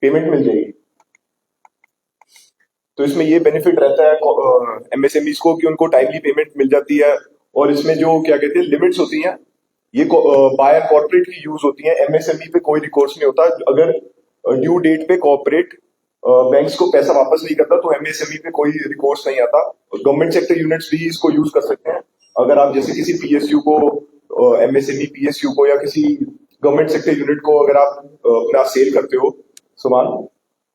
Payment मिल जाएगी। तो इसमें ये बेनिफिट रहता है एमएसएमईज को कि उनको टाइमली पेमेंट मिल जाती है। और इसमें जो क्या कहते हैं लिमिट्स होती हैं ये बाय कॉर्पोरेट की यूज होती है। एमएसएमई पे कोई रिकॉर्स नहीं होता। अगर ड्यू डेट पे कॉर्पोरेट बैंक्स को पैसा वापस नहीं करता तो एमएसएमई पे कोई रिकॉर्स नहीं आता। गवर्नमेंट सेक्टर यूनिट्स भी इसको यूज कर सकते हैं। अगर आप जैसे किसी पीएसयू को एमएसएमई पीएसयू को या किसी गवर्नमेंट सेक्टर यूनिट को अगर आप अपना सेल करते हो सामान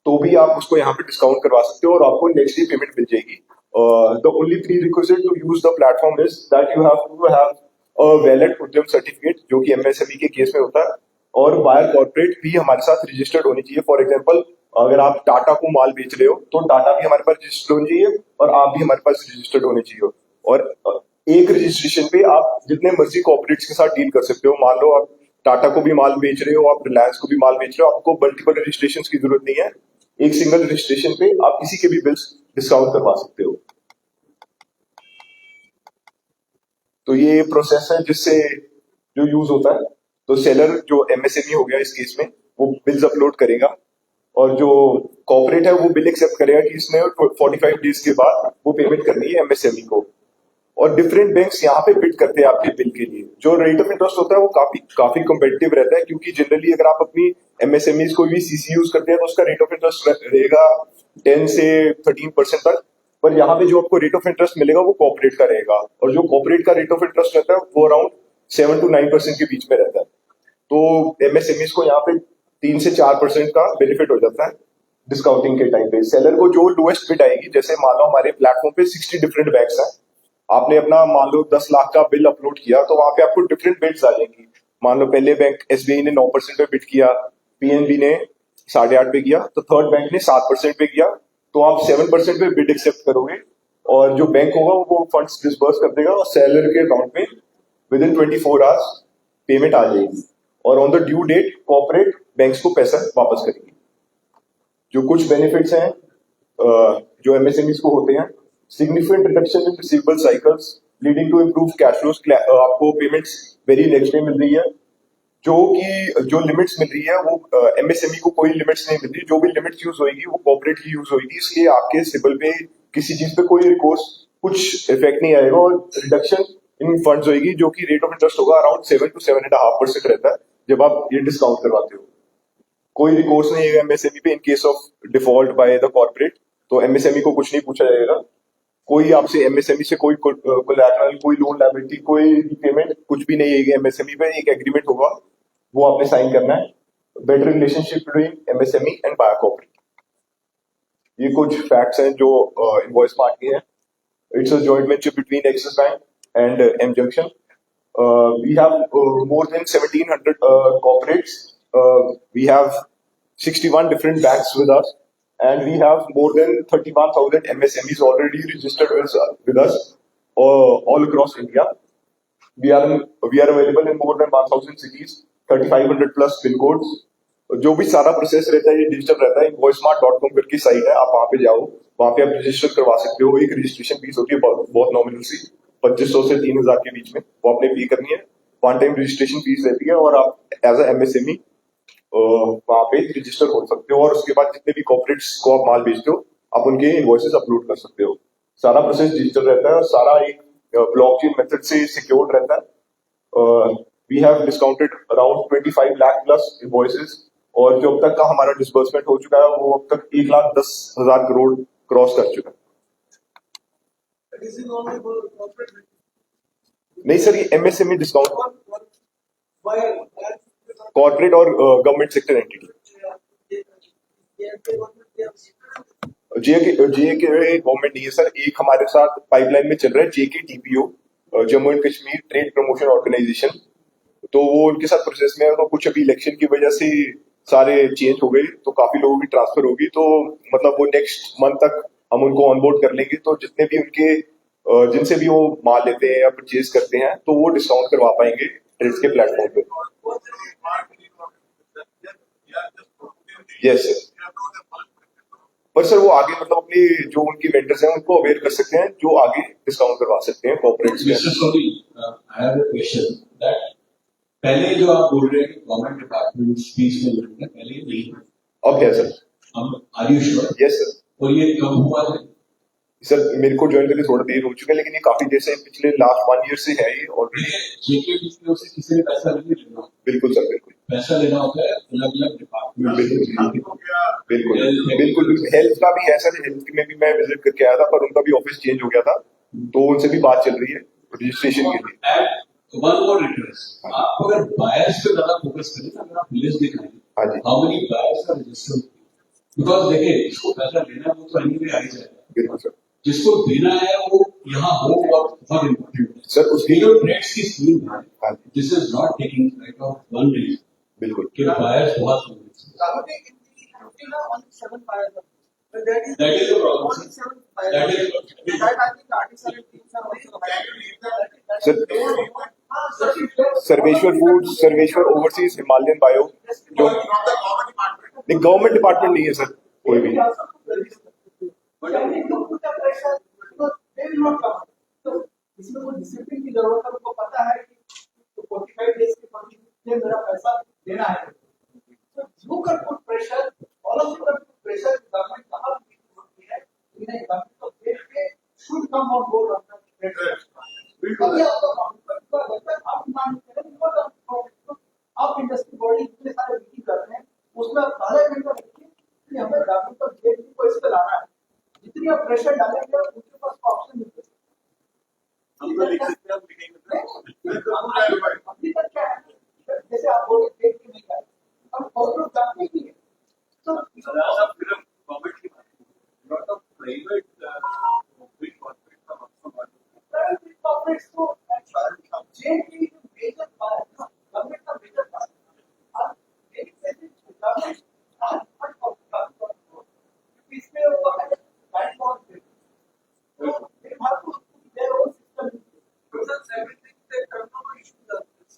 तो भी आप उसको यहाँ पे डिस्काउंट करवा सकते हो और आपको नेक्स्ट डे पेमेंट मिल जाएगी। The only prerequisite to use the platform is that you have to have valid Udyam certificate जो कि एमएसएमई के केस में होता है। और बायर कॉर्पोरेट भी हमारे साथ रजिस्टर्ड होनी चाहिए। फॉर एग्जांपल अगर आप टाटा को माल बेच रहे हो तो टाटा भी हमारे पास रजिस्टर्ड होनी चाहिए और आप भी हमारे पास रजिस्टर्ड होने चाहिए। और एक रजिस्ट्रेशन पे आप जितने मर्जी कॉर्पोरेट्स के साथ डील कर सकते हो। मान लो आप टाटा को भी माल बेच रहे हो, आप रिलायंस को भी माल बेच रहे हो, आपको मल्टीपल रजिस्ट्रेशन की जरूरत नहीं है। एक सिंगल रजिस्ट्रेशन पे आप किसी के भी बिल्स डिस्काउंट करवा सकते हो। तो ये प्रोसेस है जिससे जो यूज होता है। तो सेलर जो एमएसएमई हो गया इस केस में वो बिल्स अपलोड करेगा और जो कॉर्पोरेट है वो बिल एक्सेप्ट करेगा कि इसने 45 डेज के बाद वो पेमेंट करनी है एमएसएमई को। और डिफरेंट बैंक्स यहाँ पे बिड करते हैं आपके बिल के लिए। जो रेट ऑफ इंटरेस्ट होता है वो काफी कम्पिटिटिव रहता है क्योंकि जनरली अगर आप अपनी एमएसएमईज कोई भी सीसी यूज करते हैं तो उसका रेट ऑफ इंटरेस्ट रहेगा 10 से 13% तक। पर यहाँ पे जो आपको रेट ऑफ इंटरेस्ट मिलेगा वो कॉर्पोरेट का रहेगा और जो कॉर्पोरेट का रेट ऑफ इंटरेस्ट रहता है वो अराउंड 7 to 9% के बीच में रहता है। तो एमएसएमईज को यहाँ पे 3 से 4% का बेनिफिट हो जाता है डिस्काउंटिंग के टाइम पे। सेलर को जो लोएस्ट बिड आएगी, जैसे मान लो हमारे प्लेटफॉर्म पे 60 डिफरेंट बैंक्स हैं, आपने अपना मान लो 10 लाख का बिल अपलोड किया तो वहां पे आपको डिफरेंट बिड्स आ जाएंगी। मान लो पहले बैंक एसबीआई ने 9% पे बिड किया, पीएनबी ने 8.5% पे किया, तो थर्ड बैंक ने 7% पे किया। तो आप 7% पे बिड एक्सेप्ट करोगे और जो बैंक होगा वो फंड्स डिसबर्स कर देगा और सेलर के अकाउंट में विद इन 24 आवर्स पेमेंट आ जाएगी। और on the due date corporate banks को पैसा वापस करेगी। जो कुछ बेनिफिट्स हैं जो एमएसएमईज को होते हैं, significant reduction in receivable cycles leading to improve cash flows. आपको पेमेंट्स वेरी नेक्स्ट डे मिल रही है। जो लिमिट्स मिल रही है वो एमएसएमई को कोई लिमिट्स नहीं मिल रही। जो भी लिमिट्स यूज होगी वो कॉर्पोरेट की यूज होगी, इसलिए आपके सिबिल पे किसी चीज पे कोई रिकोर्स कुछ इफेक्ट नहीं आएगा। और रिडक्शन इन फंड्स होगी जो कि रेट ऑफ इंटरेस्ट होगा अराउंड 7 to 7.5% रहता है जब आप ये डिस्काउंट करवाते हो। कोई रिकोर्स नहीं है एमएसएमई पे in case of default by the corporate. तो एमएसएमई को कुछ नहीं पूछा जाएगा। कोई आपसे एमएसएमई से कोई कोलैटरल, कोई लोन लायबिलिटी, कोई रीपेमेंट कुछ भी नहीं है एमएसएमई पे। एक एग्रीमेंट होगा वो आपने साइन करना है। Better relationship between MSME and buyer corporate. ये कुछ फैक्ट्स हैं जो इनवॉइस पार्ट के हैं। It's a joint venture between Axis Bank and mjunction. We have more than 1700 corporates. We have 61 different banks with us, and we have more than 31,000 MSMEs already registered with us all across India. We are available in more than 1,000 cities, 3,500 plus pin codes. जो भी सारा process रहता है ये digital रहता है। invoicemart.com करके site है, आप वहाँ पे जाओ, वहाँ पे आप रजिस्टर करवा सकते हो। एक रजिस्ट्रेशन फीस होती है बहुत नॉमिनल सी, 2500 से 3000 के बीच में, वो आपने पे करनी है। वन टाइम रजिस्ट्रेशन फीस रहती है और आप एज अ एमएसएमई वहाँ पे रजिस्टर हो सकते हो। और उसके बाद जितने भी कॉर्पोरेट्स को आप माल बेचते हो आप उनके इनवॉइसेस अपलोड कर सकते हो। सारा प्रोसेस डिजिटल रहता है और सारा एक ब्लॉकचेन मेथड से सिक्योर्ड रहता है। We have discounted around 25 lakh plus invoices और जो अब तक का हमारा डिसबर्समेंट हो चुका है वो अब तक 1,10,000 करोड़ क्रॉस कर चुका है। नहीं सर, ये एमएसएमई डिस्काउंट कॉर्पोरेट और गवर्नमेंट सेक्टर एंटिटी। जेके गवर्नमेंट नहीं है सर। एक हमारे साथ पाइपलाइन में चल रहा है JK TPO, Jammu and Kashmir trade promotion organisation. तो वो उनके साथ प्रोसेस में है। तो कुछ अभी इलेक्शन की वजह से सारे चेंज हो गए तो काफी लोगों की ट्रांसफर होगी। तो मतलब वो नेक्स्ट मंथ तक हम उनको ऑनबोर्ड कर लेंगे। तो जितने भी उनके जिनसे भी वो माल लेते हैं या परचेज करते हैं तो वो डिस्काउंट करवा पाएंगे ट्रेड्स के प्लेटफॉर्म पे। Yes sir. पर सर वो आगे मतलब अपनी जो उनकी वेंडर्स हैं उनको अवेयर कर सकते हैं जो आगे डिस्काउंट करवा सकते हैं कॉर्पोरेट्स में। पहले जो आप बोल रहे हैं गवर्नमेंट डिपार्टमेंट फीस में पहले नहीं अब है sir. Are you sure? Yes sir. और ये कब हुआ है? सर मेरे को ज्वाइन करके थोड़ा देर हो चुका है, लेकिन ये काफी देर से पिछले लास्ट 1 ईयर से है ये ऑलरेडी। जेके से किसी ने पैसा नहीं लेना। बिल्कुल सर, बिल्कुल। पैसा लेना होता है अलग अलग डिपार्टमेंट। बिल्कुल बिल्कुल। हेल्थ का भी है सर, हेल्थ में भी मैं विजिट करके आया था, पर उनका भी ऑफिस चेंज हो गया था, तो उनसे भी बात चल रही है रजिस्ट्रेशन के लिए। वन मोर रिक्वेस्ट, आप अगर बायर्स पे ज्यादा फोकस करें ना, अगर आप लिस्ट दिखाएं, हाँ जी, how many buyers are registered, because देखिए जिसको पैसा लेना है वो तो एनीवे आ ही जाएगा। बिल्कुल सर। जिसको देना है वो यहाँ हो, बहुत इम्पोर्टेंट है सर। उसकी जो ट्रेड्स की स्कीम है, हाँ जी, this is not taking right of one reason. बिल्कुल कि बायर्स बहुत होंगे। That is the problem. That is sir. Sarveshwar food, Sarveshwar overseas, Himalayan bio, जो नहीं गवर्नमेंट डिपार्टमेंट नहीं है सर कोई भी। इसमें कोई डिसिप्लिन की जरूरत है, उनको पता है कि 45 डेज के पहले मेरा पैसा देना है। So you can put pressure, all of you can put pressure. Government कहाँ होती है? इन्हें government तो देश के should come on board on that pressure. अभी आपको लगता है आप मान करें, आप इंडस्ट्री बॉडी इतने सारे मीटिंग कर रहे हैं, उसमें आप पहले मिलकर देखिए कि हमें government को देश को इस पे लाना है। जितनी आप प्रेशर डालेंगे उनके पास ऑप्शन मिलते हैं। हम तो लिख सकते हैं, अभी तक क्या है, जैसे आप बोले देख के नहीं आए, अब और लोग जानते ही है। तो फिर गवर्नमेंट की बात, नॉट ऑफ प्राइवेट कॉर्पोरेट्स को जेल की मेजर पार्ट है, गवर्नमेंट का मेजर पार्ट है। आप एक सेकंड गवर्नमेंट आज हट ऑफ इसमें वो है बैंक और तो ये बात को देर हो system because everything they turnover issues are this.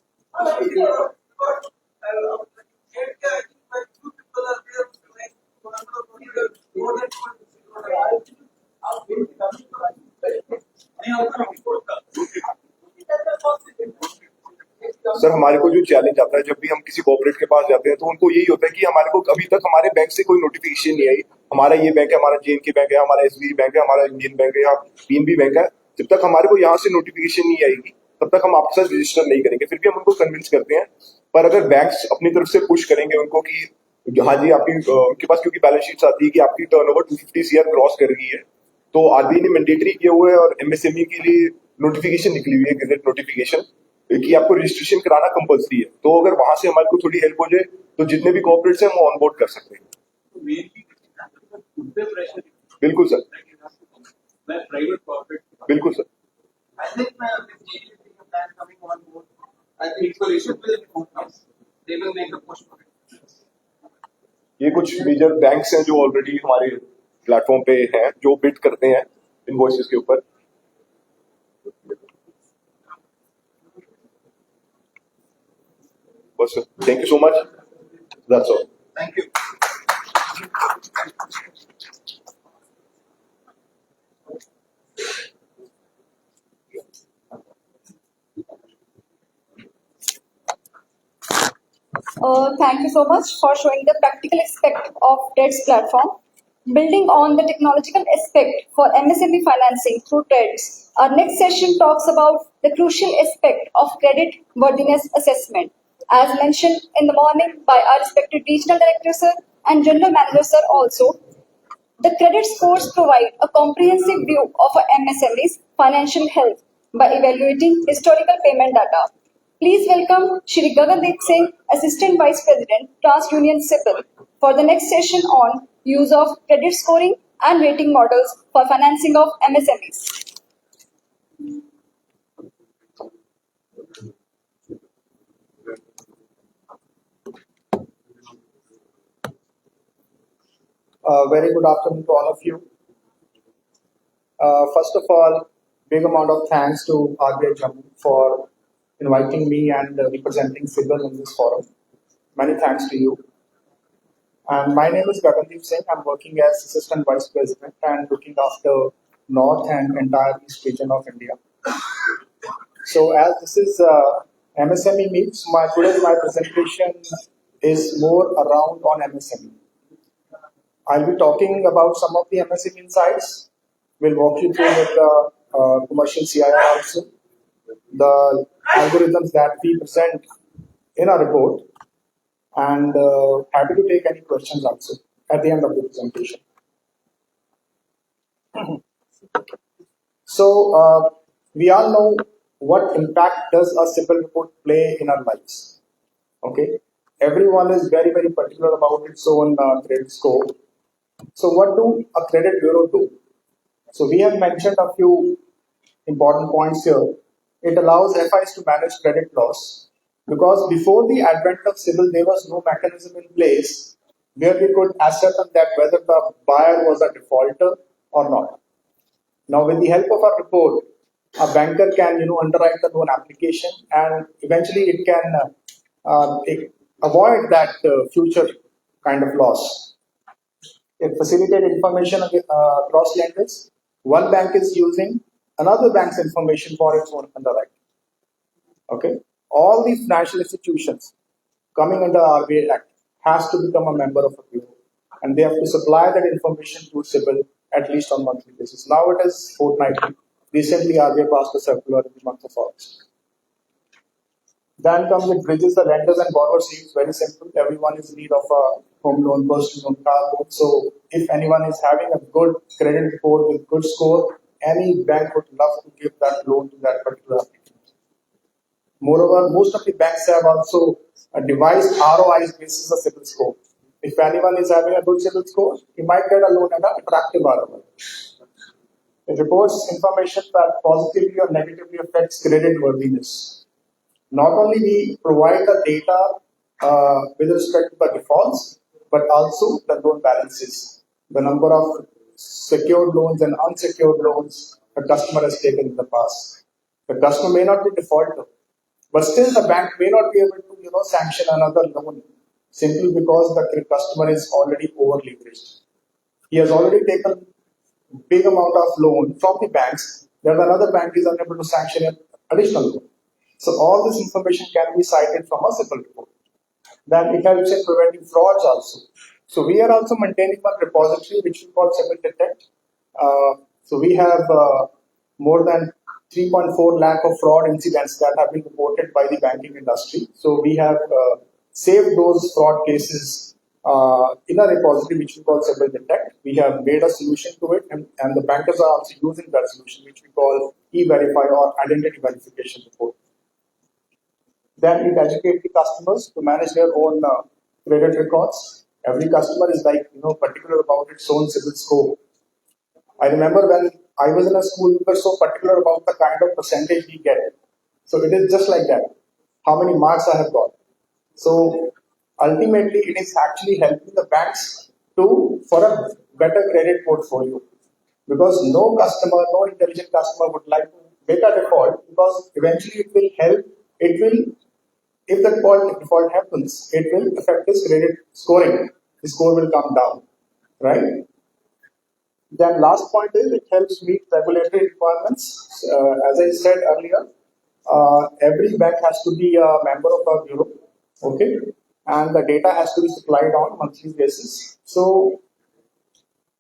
Sir हमारे को जो चैलेंज आता है जब भी हम किसी कॉर्पोरेट के पास जाते हैं, तो उनको यही होता है कि हमारे को अभी तक हमारे बैंक से कोई नोटिफिकेशन नहीं आई, हमारा ये बैंक है, हमारा JNK बैंक है, हमारा SBI बैंक है, हमारा इंडियन बैंक है या PNB बैंक है। जब तक हमारे को यहाँ से नोटिफिकेशन नहीं आएगी तब तक हम आपके साथ रजिस्टर नहीं करेंगे। फिर भी हम उनको कन्विंस करते हैं, पर अगर बैंक्स अपनी तरफ से पुश करेंगे उनको कि हाँ जी आपकी उनके पास क्योंकि बैलेंस शीट्स आती है कि आपकी टर्नओवर 250 CR क्रॉस कर गई है, तो RBI ने मैंडेटरी किया हुआ है और MSME के लिए नोटिफिकेशन निकली हुई है, गजट नोटिफिकेशन, कि आपको रजिस्ट्रेशन कराना कंपलसरी है। तो अगर वहां से हमारे को थोड़ी हेल्प हो जाए तो जितने भी कॉर्पोरेट्स हैं वो ऑनबोर्ड कर सकते हैं। बिल्कुल सर, प्राइवेट कॉर्पोरेट, बिल्कुल sir. I think the plan coming on board, I think coalition will focus. They will make a push for it. ये कुछ मेजर बैंक्स हैं जो ऑलरेडी हमारे प्लेटफॉर्म पे हैं, जो बिड करते हैं इनवॉइसेस के ऊपर। बस thank you so much, that's all. Thank you. Thank you so much for showing the practical aspect of TED's platform. Building on the technological aspect for MSME financing through TEDs, our next session talks about the crucial aspect of credit worthiness assessment. As mentioned in the morning by our respected regional director sir and general manager sir also, the credit scores provide a comprehensive view of a MSME's financial health by evaluating historical payment data. Please welcome Shri Gagandeep Singh, Assistant Vice President, TransUnion Civil, for the next session on use of credit scoring and rating models for financing of MSMEs. Very good afternoon to all of you. First of all, big amount of thanks to RBI Jammu for inviting me and representing CIBIL in this forum. Many thanks to you. And my name is Gagandeep Singh. I'm working as Assistant Vice President and looking after North and entire East region of India. So as this is MSME meets, my presentation is more around on MSME. I'll be talking about some of the MSME insights. We'll walk you through with the commercial CIR also, the algorithms that we present in our report, and happy to take any questions also at the end of the presentation. So we all know what impact does a simple report play in our lives. Okay, everyone is very particular about its own credit score. So what do a credit bureau do? So we have mentioned a few important points here. It allows FIs to manage credit loss because before the advent of CIBIL, there was no mechanism in place where we could ascertain that whether the buyer was a defaulter or not. Now, with the help of our report, a banker can underwrite the loan application, and eventually it can avoid that future kind of loss. It facilitates information across lenders. One bank is using another bank's information for its own underwriting. Okay, all these financial institutions coming under RBI Act has to become a member of a bureau, and they have to supply that information to CIBIL at least on monthly basis. Now it is fortnightly. Recently, RBI passed a circular in the month of August. Then comes it bridges the lenders and borrowers. It's very simple. Everyone is in need of a home loan, personal loan, car loan. So if anyone is having a good credit report with good score, any bank would love to give that loan to that particular applicant. Moreover, most of the banks have also devised ROIs basis the CIBIL score. If anyone is having a good CIBIL score, he might get a loan at an attractive ROI. It reports information that positively or negatively affects credit worthiness. Not only we provide the data with respect to the defaults, but also the loan balances, the number of secured loans and unsecured loans a customer has taken in the past. The customer may not be defaulted, but still the bank may not be able to sanction another loan simply because the customer is already over leveraged. He has already taken big amount of loan from the banks, that another bank is unable to sanction an additional loan. So all this information can be cited from a simple report. Then it helps in preventing frauds also. So we are also maintaining one repository which we call CIBIL Detect. So we have more than 3.4 lakh of fraud incidents that have been reported by the banking industry. So we have saved those fraud cases in a repository which we call CIBIL Detect. We have made a solution to it, and the bankers are also using that solution, which we call E-Verify or Identity Verification Report. Then it educates the customers to manage their own credit records. Every customer is particular about its own CIBIL score. I remember when I was in a school, we were so particular about the kind of percentage we get. So it is just like that. How many marks I have got. So ultimately, it is actually helping the banks for a better credit portfolio. Because no customer, no intelligent customer would like to make a default, because eventually it will help. If the default happens, it will affect his credit scoring. The score will come down, right? Then last point is it helps meet regulatory requirements. As I said earlier, every bank has to be a member of our bureau, okay? And the data has to be supplied on monthly basis. So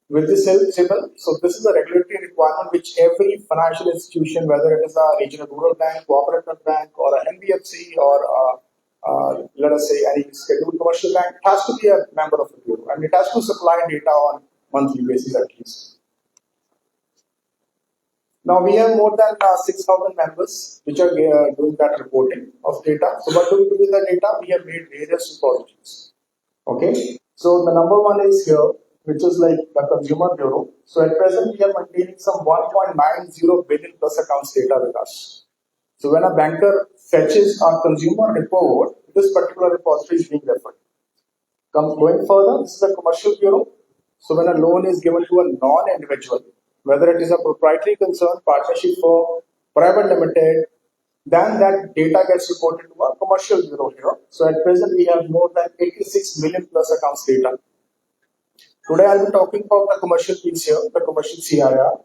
with this CIBIL, so this is a regulatory requirement which every financial institution, whether it is a regional rural bank, cooperative bank, or an NBFC, or let us say any scheduled commercial bank, has to be a member of the bureau, and it has to supply data on monthly basis at least. Now we have more than 6,000 members which are doing that reporting of data. So what do we do with the data? We have made various repositories. Okay. So the number one is here, which is like the consumer bureau. So at present we are maintaining some 1.90 billion plus accounts data with us. So when a banker fetches a consumer report, this particular repository is being referred. Going further, this is a commercial bureau. So when a loan is given to a non-individual, whether it is a proprietary concern, partnership firm, private limited, then that data gets reported to a commercial bureau here. So at present we have more than 86 million plus accounts data. Today I'll be talking about the commercial piece here, the commercial CIR.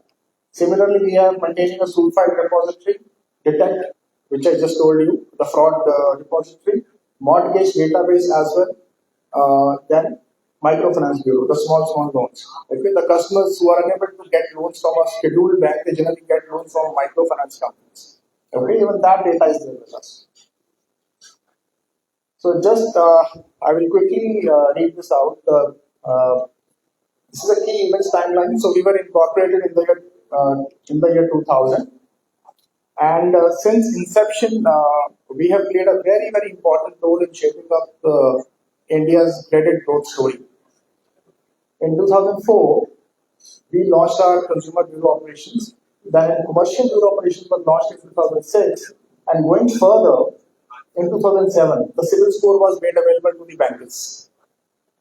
Similarly, we are maintaining a sulfide repository, Detect, which I just told you, the fraud repository, mortgage database as well. Then Microfinance Bureau, the small loans. Okay, the customers who are unable to get loans from a scheduled bank, they generally get loans from microfinance companies. Okay, even that data is there with us. So just I will quickly read this out. This is a key events timeline. So we were incorporated in the year 2000, and since inception, we have played a very important role in shaping up India's credit growth story. In 2004, we launched our consumer bureau operations. Then commercial bureau operations were launched in 2006, and going further, in 2007, the CIBIL score was made available to the bankers.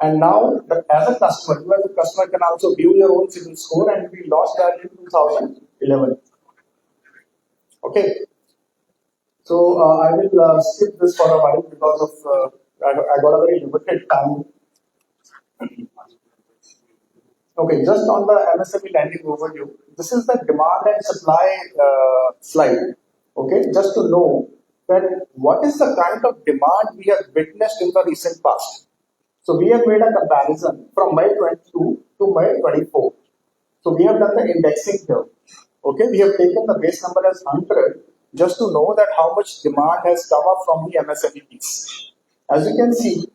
And now, as a customer, you as a customer can also view your own CIBIL score, and we launched that in 2011. Okay. So I will skip this for a while because of I got a very limited time. Okay, just on the MSME lending overview, this is the demand and supply slide. Okay, just to know that what is the kind of demand we have witnessed in the recent past. So we have made a comparison from May 22 to May 24. So we have done the indexing here. Okay, we have taken the base number as 100 just to know that how much demand has come up from the MSME piece. As you can see,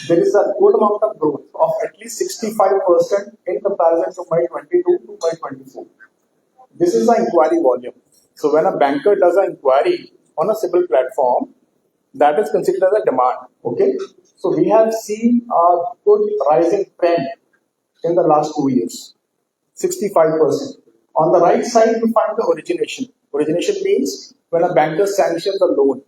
there is a good amount of growth of at least 65% in comparison to May 22 to May 24. This is the inquiry volume. So when a banker does an inquiry on a CIBIL platform, that is considered as a demand. Okay, so we have seen a good rising trend in the last 2 years, 65%. On the right side, you find the origination. Origination means when a banker sanctions a loan.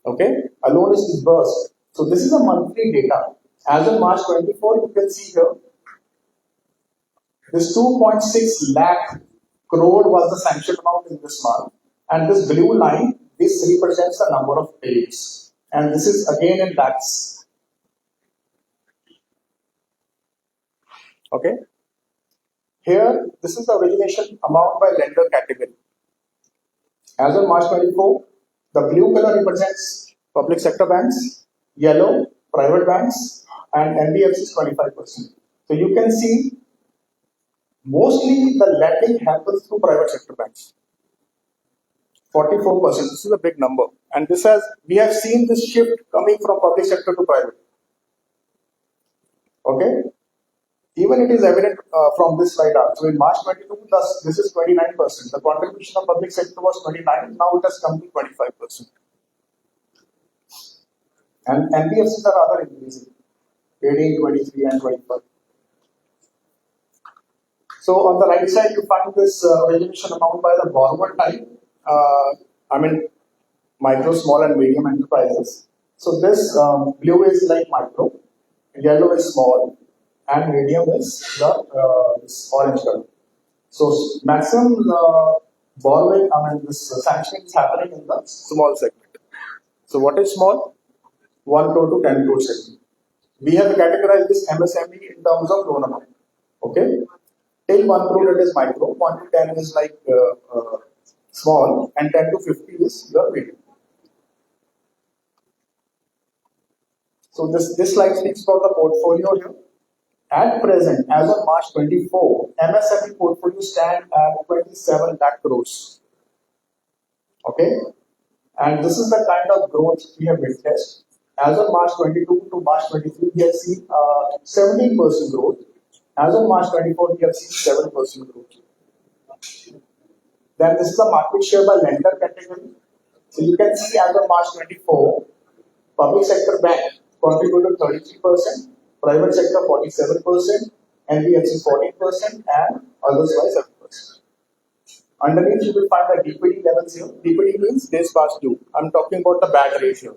Okay, a loan is disbursed. So this is a monthly data. As of March 24, you can see here, this 2.6 lakh crore was the sanction amount in this month. And this blue line, this represents the number of payments. And this is again in lakhs. Okay. Here, this is the origination amount by lender category. As of March 24, the blue color represents public sector banks, yellow, private banks, and NBFCs 25%. So you can see mostly the lending happens through private sector banks. 44%. This is a big number. And we have seen this shift coming from public sector to private. Okay. Even it is evident from this slide out. So in March 22, this is 29%. The contribution of public sector was 29. Now it has come to 25%. And NBFCs are rather increasing, 18, 23, and 25. So on the right side, you find this origination amount by the borrower type. Micro, small, and medium enterprises. So this blue is like micro, yellow is small, and medium is this orange color. So maximum borrowing, this sanctioning is happening in the small segment. So what is small? 1 crore to 10 crore segment. We have categorized this MSME in terms of loan amount. Okay, till 1 crore it is micro, 1 to 10 is like small, and 10 to 50 is your medium. So this slide speaks about the portfolio here. At present, as of March 24, MSME portfolio stand at 27 lakh crores. Okay, and this is the kind of growth we have witnessed. As of March 22 to March 23, we have seen 17% growth. As of March 24, we have seen 7% growth. Then this is the market share by lender category. So you can see as of March 24, public sector bank contributed 33%, private sector 47%, NBFC 14%, and others by 7%. Underneath you will find the DPD levels here. DPD means days past due. I'm talking about the bad ratio.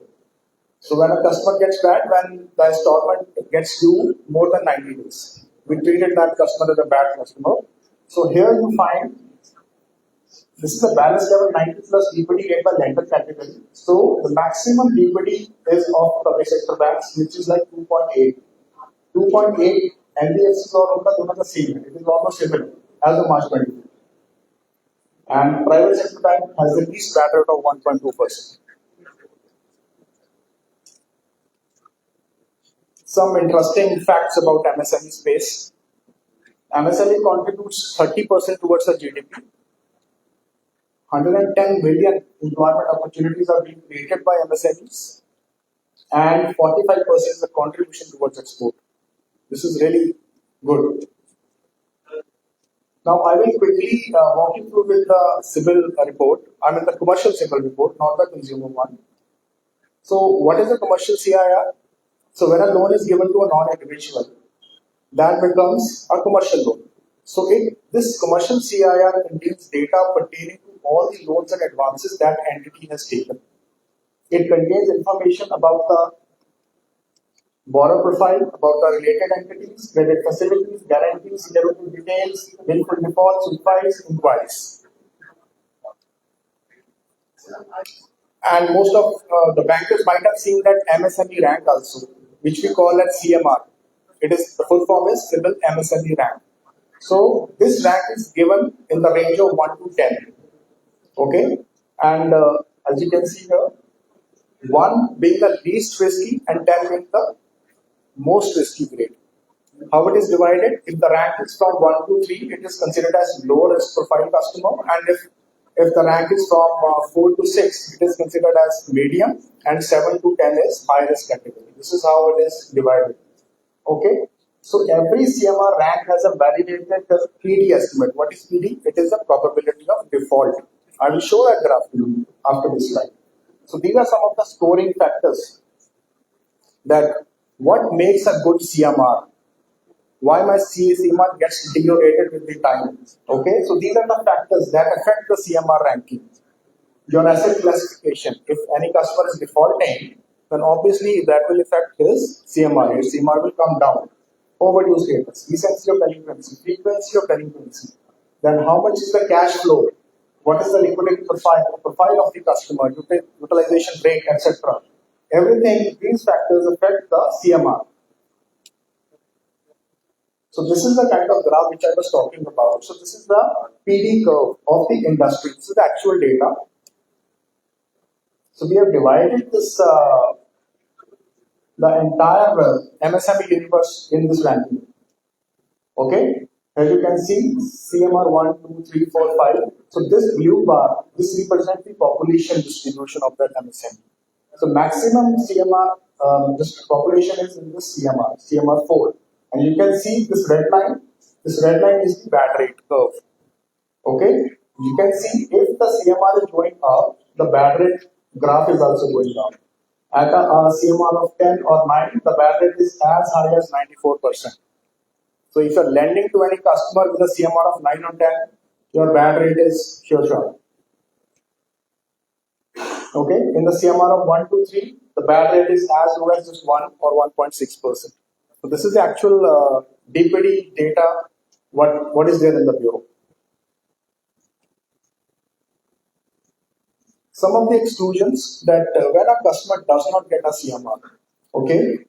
So when a customer gets bad, when the installment gets due more than 90 days, we treated that customer as a bad customer. So here you find this is the balance level 90 plus DPD rate by lender category. So the maximum DPD is of public sector banks, which is like 2.8. 2.8 NBFCs are the same. It is almost similar as of March 22. And private sector bank has the least bad rate of 1.2%. Some interesting facts about MSME space. MSME contributes 30% towards the GDP. 110 million employment opportunities are being created by MSMEs, and 45% is the contribution towards export. This is really good. Now, I will quickly walk you through with the civil report. I mean the commercial civil report, not the consumer one. So, what is a commercial CIR? So, when a loan is given to a non-individual, that becomes a commercial loan. So, this commercial CIR contains data pertaining to all the loans and advances that entity has taken. It contains information about the borrower profile, about the related entities, credit facilities, guarantees, derivative details, willful defaults, replies, inquiries. And most of the bankers might have seen that MSME rank also, which we call as CMR. It is the full form is civil MSME rank. So this rank is given in the range of 1 to 10. Okay, and as you can see here, 1 being the least risky and 10 being the most risky grade. How it is divided? If the rank is from 1 to 3, it is considered as low risk profile customer, and if the rank is from 4 to 6, it is considered as medium, and 7 to 10 is high risk category. This is how it is divided. Okay, so every CMR rank has a validated PD estimate. What is PD? It is the probability of default. I will show that graph to you after this slide. So these are some of the scoring factors that what makes a good CMR. Why my CMR gets deteriorated with the time. Okay, so these are the factors that affect the CMR ranking. Your asset classification. If any customer is defaulting, then obviously that will affect his CMR. His CMR will come down. Overdue status, recency of delinquency, frequency of delinquency. Then how much is the cash flow? What is the liquidity profile of the customer, utilization rate, etc. Everything, these factors affect the CMR. So this is the kind of graph which I was talking about. So this is the PD curve of the industry. This is the actual data. So we have divided this the entire MSME universe in this ranking. Okay, as you can see, CMR 1, 2, 3, 4, 5. So this blue bar, this represents the population distribution of that MSME. So maximum CMR, this population is in this CMR 4. And you can see this red line is the bad rate curve. Okay, you can see if the CMR is going up, the bad rate graph is also going down. At a CMR of 10 or 9, the bad rate is as high as 94%. So if you are lending to any customer with a CMR of 9 or 10, your bad rate is sure. Okay, in the CMR of 1 to 3, the bad rate is as low as just 1 or 1.6%. So this is the actual DPD data, what is there in the bureau. Some of the exclusions that when a customer does not get a CMR, okay,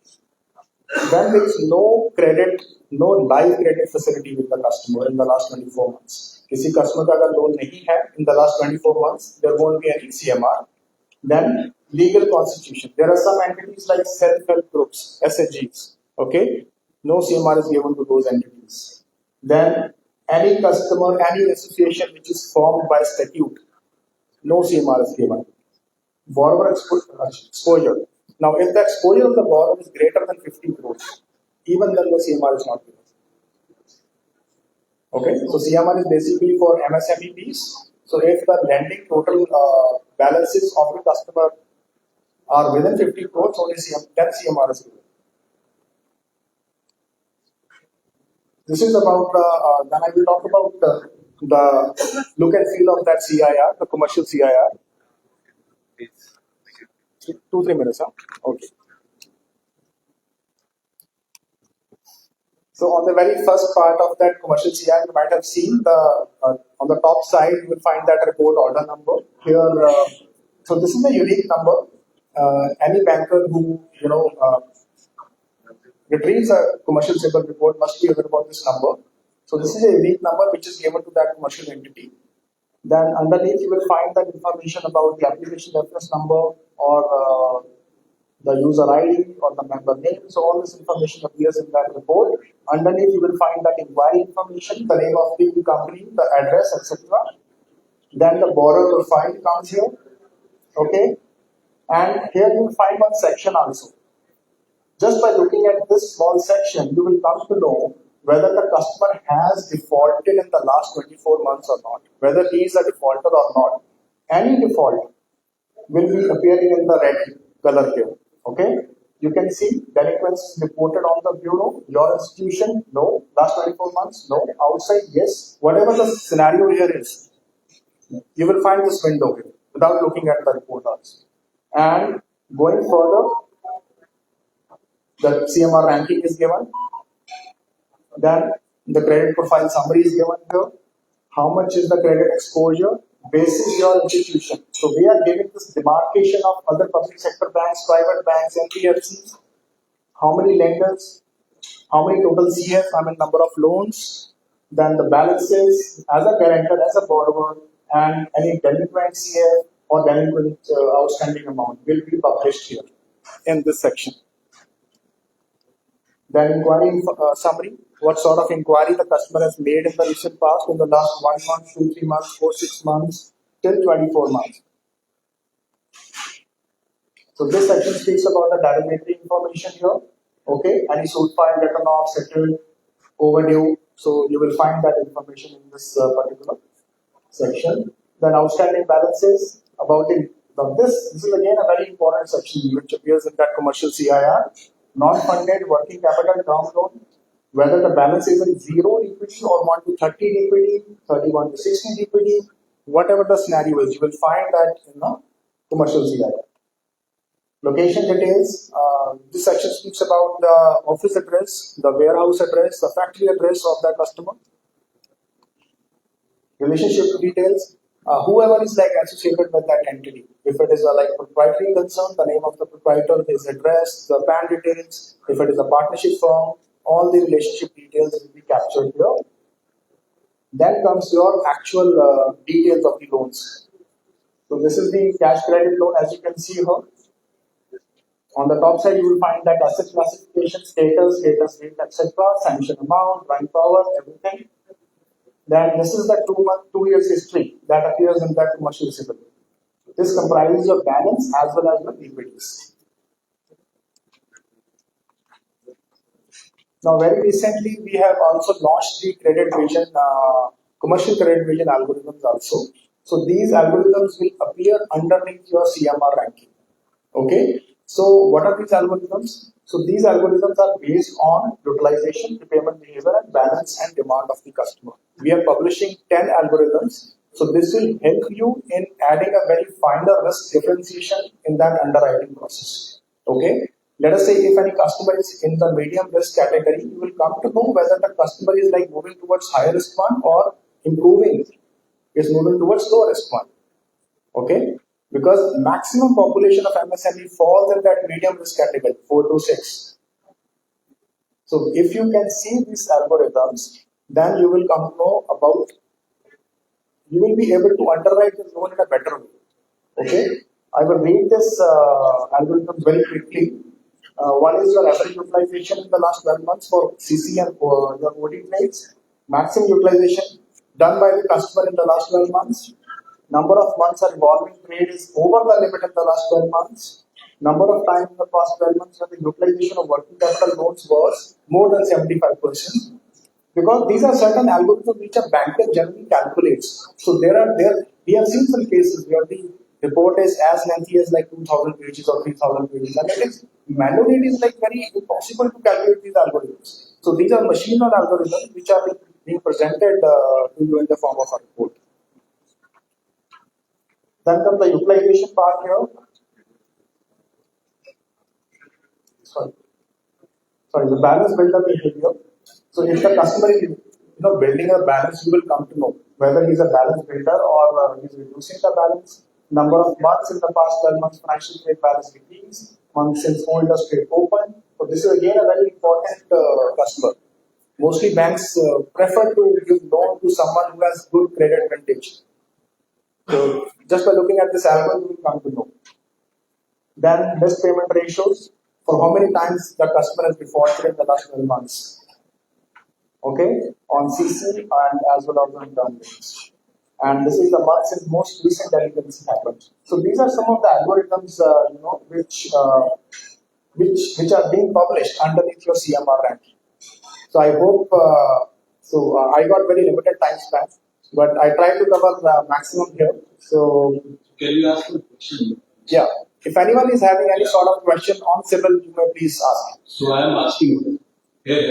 then there is no credit, no live credit facility with the customer in the last 24 months. किसी customer का अगर loan नहीं है in the last 24 months, there won't be any CMR. Then legal constitution. There are some entities like self-help groups, SHGs. Okay, no CMR is given to those entities. Then any customer, any association which is formed by statute, no CMR is given. Borrower exposure. Now, if the exposure of the borrower is greater than 50 crores, even then the CMR is not given. Okay, so CMR is basically for MSME piece. So if the lending total balances of the customer are within 50 crores, only 10 CMR is given. This is about then I will talk about the look and feel of that CIR, the commercial CIR. 2-3 minutes, huh? Okay. So on the very first part of that commercial CIR, you might have seen the on the top side, you will find that report order number. Here, so this is a unique number. Any banker who retrieves a commercial civil report must be aware about this number. So this is a unique number which is given to that commercial entity. Then underneath you will find that information about the application reference number or the user ID or the member name. So all this information appears in that report. Underneath, you will find that inquiry information, the name of the company, the address, etc. Then the borrower profile comes here. Okay, and here you will find one section also. Just by looking at this small section, you will come to know whether the customer has defaulted in the last 24 months or not, whether he is a defaulter or not. Any default will be appearing in the red color here. Okay, you can see delinquents reported on the bureau. Your institution, no. Last 24 months, no. Outside, yes. Whatever the scenario here is, you will find this window here without looking at the report also. And going further, the CMR ranking is given. Then the credit profile summary is given here. How much is the credit exposure? Basis your institution. So we are giving this demarcation of other public sector banks, private banks, NBFCs. How many lenders? How many total CF? I mean number of loans. Then the balances as a guarantor, as a borrower, and any delinquent CF or delinquent outstanding amount will be published here in this section. Then inquiry summary, what sort of inquiry the customer has made in the recent past, in the last 1 month, 2, 3 months, 4, 6 months, till 24 months. So this section speaks about the derivative information here. Okay, any suit file, written off, settled, overdue. So you will find that information in this particular section. Then outstanding balances about the now this is again a very important section which appears in that commercial CIR. Non-funded working capital term loan, whether the balance is in 0 DPD or 1 to 30 DPD, 31 to 60 DPD, whatever the scenario is, you will find that in the commercial CIR. Location details, this section speaks about the office address, the warehouse address, the factory address of the customer. Relationship details, whoever is like associated with that entity. If it is a like proprietary concern, the name of the proprietor, his address, the PAN details. If it is a partnership firm, all the relationship details will be captured here. Then comes your actual details of the loans. So this is the cash credit loan, as you can see here. On the top side, you will find that asset classification, status date, etc., sanction amount, buying power, everything. Then this is the 2 years history that appears in that commercial civil. This comprises your balance as well as your DPDs. Now, very recently, we have also launched the credit vision, commercial credit vision algorithms also. So these algorithms will appear underneath your CMR ranking. Okay. So what are these algorithms? So these algorithms are based on utilization, repayment behavior, and balance and demand of the customer. We are publishing 10 algorithms. So this will help you in adding a very finer risk differentiation in that underwriting process. Okay. Let us say if any customer is in the medium risk category, you will come to know whether the customer is like moving towards higher risk one or improving, is moving towards low risk one. Okay. Because maximum population of MSME falls in that medium risk category, 4 to 6. So if you can see these algorithms, then you will come to know about, you will be able to underwrite the loan in a better way. Okay, I will read this algorithm very quickly. One is your average utilization in the last 12 months for CC and your OD trades. Maximum utilization done by the customer in the last 12 months. Number of months a revolving trade is over the limit in the last 12 months. Number of times in the past 12 months when the utilization of working capital loans was more than 75%. Because these are certain algorithms which a banker generally calculates. So we have seen some cases where the report is as lengthy as like 2,000 pages or 3,000 pages, and it is manually it is like very impossible to calculate these algorithms. So these are machine learned algorithms which are being presented to you in the form of a report. Then comes the utilization part here. Sorry, the balance builder behavior. So if the customer is building a balance, you will come to know whether he's a balance builder or he's reducing the balance. Number of months in the past 12 months financial trade balance decrease. Months since holders trade open. So this is again a very important customer. Mostly banks prefer to give loan to someone who has good credit vintage. So just by looking at this algorithm, you will come to know. Then best payment ratios for how many times the customer has defaulted in the last 12 months. Okay, on CC and as well as on term rates. And this is the months in most recent delinquency happened. So these are some of the algorithms, which are being published underneath your CMR ranking. So I hope. I got very limited time span, but I tried to cover the maximum here. So Can you ask a question? yeah, if anyone is having any sort of question on civil, you may please ask. So I am asking here.